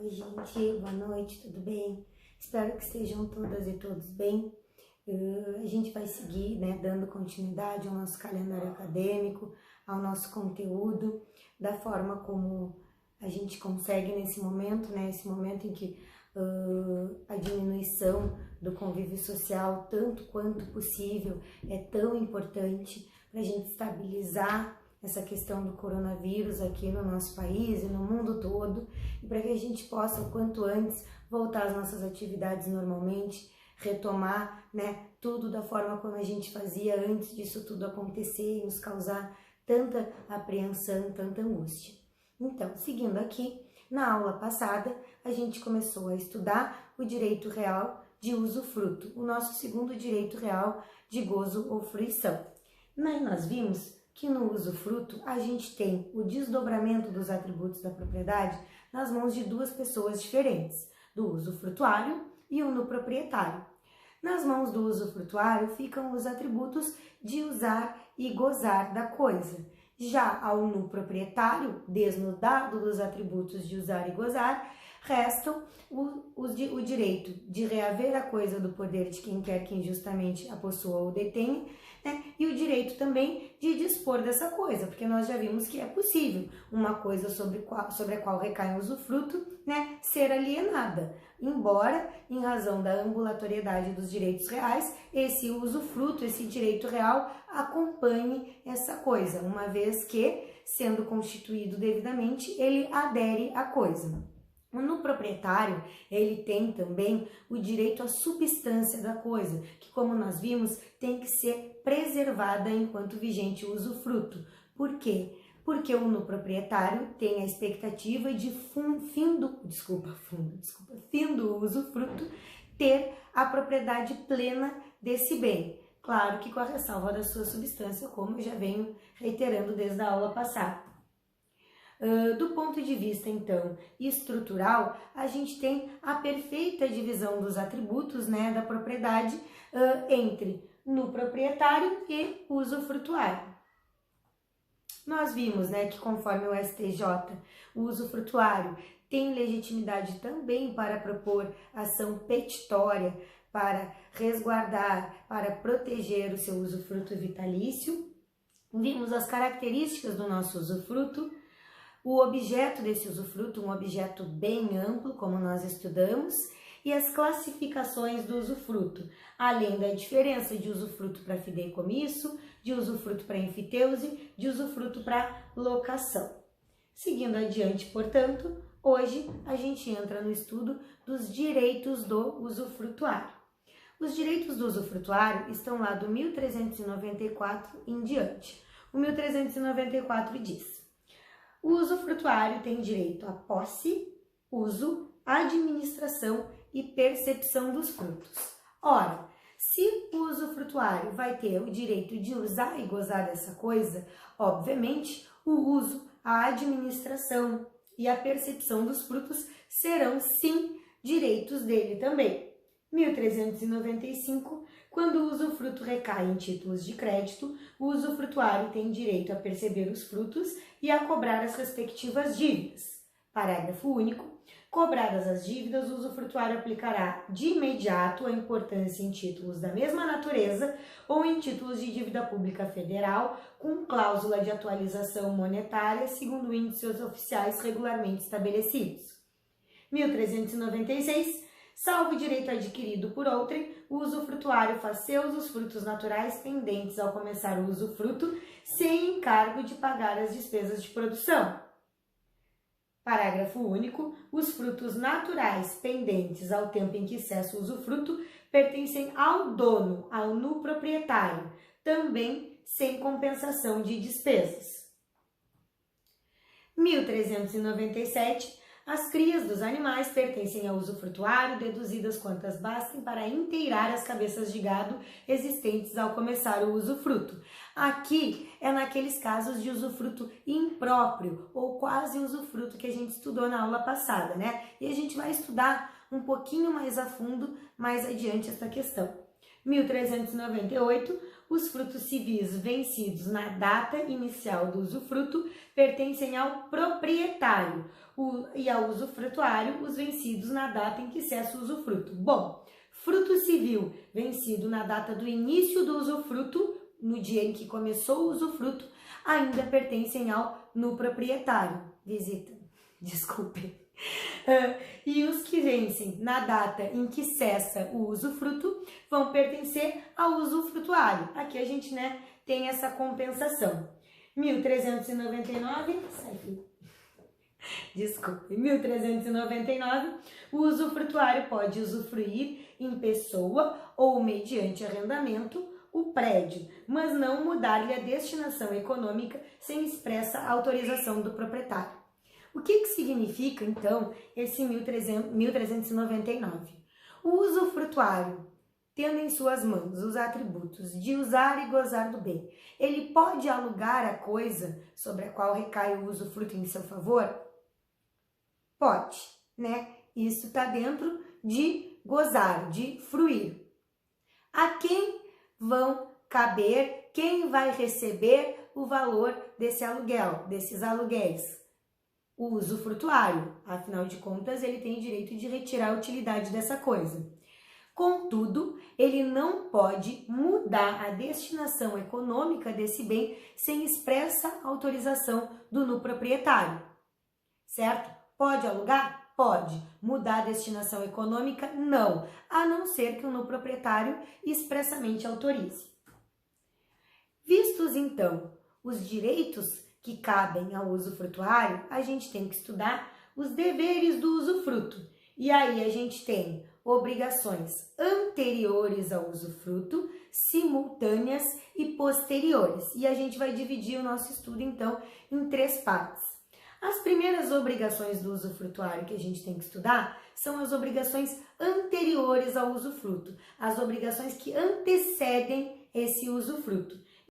Oi, gente, boa noite, tudo bem? Espero que estejam todas e todos bem. A gente vai seguir, dando continuidade ao nosso calendário acadêmico, ao nosso conteúdo, da forma como a gente consegue nesse momento, esse momento em que a diminuição do convívio social, tanto quanto possível, é tão importante para a gente estabilizar essa questão do coronavírus aqui no nosso país e no mundo todo, e para que a gente possa, o quanto antes, voltar às nossas atividades normalmente, retomar, tudo da forma como a gente fazia antes disso tudo acontecer e nos causar tanta apreensão, tanta angústia. Então, seguindo aqui, na aula passada, a gente começou a estudar o direito real de usufruto, o nosso segundo direito real de gozo ou fruição. Mas nós vimos que no usufruto a gente tem o desdobramento dos atributos da propriedade nas mãos de duas pessoas diferentes, do usufrutuário e o proprietário. Nas mãos do usufrutuário ficam os atributos de usar e gozar da coisa. Já ao proprietário, desnudado dos atributos de usar e gozar, restam o direito de reaver a coisa do poder de quem quer que injustamente a possua ou detenha, e o direito também de dispor dessa coisa, porque nós já vimos que é possível uma coisa sobre a qual recai um usufruto, ser alienada, embora, em razão da ambulatoriedade dos direitos reais, esse usufruto, esse direito real, acompanhe essa coisa, uma vez que, sendo constituído devidamente, ele adere à coisa. No proprietário, ele tem também o direito à substância da coisa, que, como nós vimos, tem que ser preservada enquanto vigente o usufruto. Por quê? Porque o proprietário tem a expectativa de fim do usufruto ter a propriedade plena desse bem. Claro que com a ressalva da sua substância, como eu já venho reiterando desde a aula passada. Do ponto de vista, então, estrutural, a gente tem a perfeita divisão dos atributos da propriedade entre no proprietário e usufrutuário. Nós vimos que, conforme o STJ, o usufrutuário tem legitimidade também para propor ação petitória, para resguardar, para proteger o seu usufruto vitalício. Vimos as características do nosso usufruto, o objeto desse usufruto, um objeto bem amplo, como nós estudamos, e as classificações do usufruto, além da diferença de usufruto para fideicomisso, de usufruto para enfiteuse, de usufruto para locação. Seguindo adiante, portanto, hoje a gente entra no estudo dos direitos do usufrutuário. Os direitos do usufrutuário estão lá do 1394 em diante. O 1394 diz: o usufrutuário tem direito à posse, uso, administração e percepção dos frutos. Ora, se o usufrutuário vai ter o direito de usar e gozar dessa coisa, obviamente o uso, a administração e a percepção dos frutos serão sim direitos dele também. 1395, quando o usufruto recai em títulos de crédito, o usufrutuário tem direito a perceber os frutos e a cobrar as respectivas dívidas. Parágrafo único. Cobradas as dívidas, o usufrutuário aplicará de imediato a importância em títulos da mesma natureza ou em títulos de dívida pública federal com cláusula de atualização monetária segundo índices oficiais regularmente estabelecidos. 1396. Salvo o direito adquirido por outrem, o usufrutuário faz seus os frutos naturais pendentes ao começar o usufruto, sem encargo de pagar as despesas de produção. Parágrafo único. Os frutos naturais pendentes ao tempo em que cessa o usufruto pertencem ao dono, ao proprietário, também sem compensação de despesas. 1397. As crias dos animais pertencem ao usufrutuário, deduzidas quantas bastem para inteirar as cabeças de gado existentes ao começar o usufruto. Aqui é naqueles casos de usufruto impróprio ou quase usufruto que a gente estudou na aula passada, E a gente vai estudar um pouquinho mais a fundo mais adiante essa questão. 1398, os frutos civis vencidos na data inicial do usufruto pertencem ao proprietário. e ao usufrutuário os vencidos na data em que cessa o usufruto. Bom, fruto civil vencido na data do início do usufruto, no dia em que começou o usufruto, ainda pertencem ao nuproprietário. Desculpe. E os que vencem na data em que cessa o usufruto vão pertencer ao usufrutuário. Aqui a gente, né, tem essa compensação. 1399, desculpe, 1399, o usufrutuário pode usufruir em pessoa ou mediante arrendamento o prédio, mas não mudar-lhe a destinação econômica sem expressa autorização do proprietário. O que significa, então, esse 1399? O usufrutuário, tendo em suas mãos os atributos de usar e gozar do bem, ele pode alugar a coisa sobre a qual recai o usufruto em seu favor? Pode, né? Isso está dentro de gozar, de fruir. A quem vão caber, quem vai receber o valor desse aluguel, desses aluguéis? O usufrutuário, afinal de contas, ele tem direito de retirar a utilidade dessa coisa. Contudo, ele não pode mudar a destinação econômica desse bem sem expressa autorização do nuproprietário, certo? Pode alugar? Pode. Mudar a destinação econômica? Não, a não ser que o nuproprietário expressamente autorize. Vistos, então, os direitos que cabem ao usufrutuário, a gente tem que estudar os deveres do usufruto. E aí a gente tem obrigações anteriores ao usufruto, simultâneas e posteriores. E a gente vai dividir o nosso estudo, então, em 3 partes. As primeiras obrigações do usufrutuário que a gente tem que estudar são as obrigações anteriores ao usufruto, as obrigações que antecedem esse usufruto.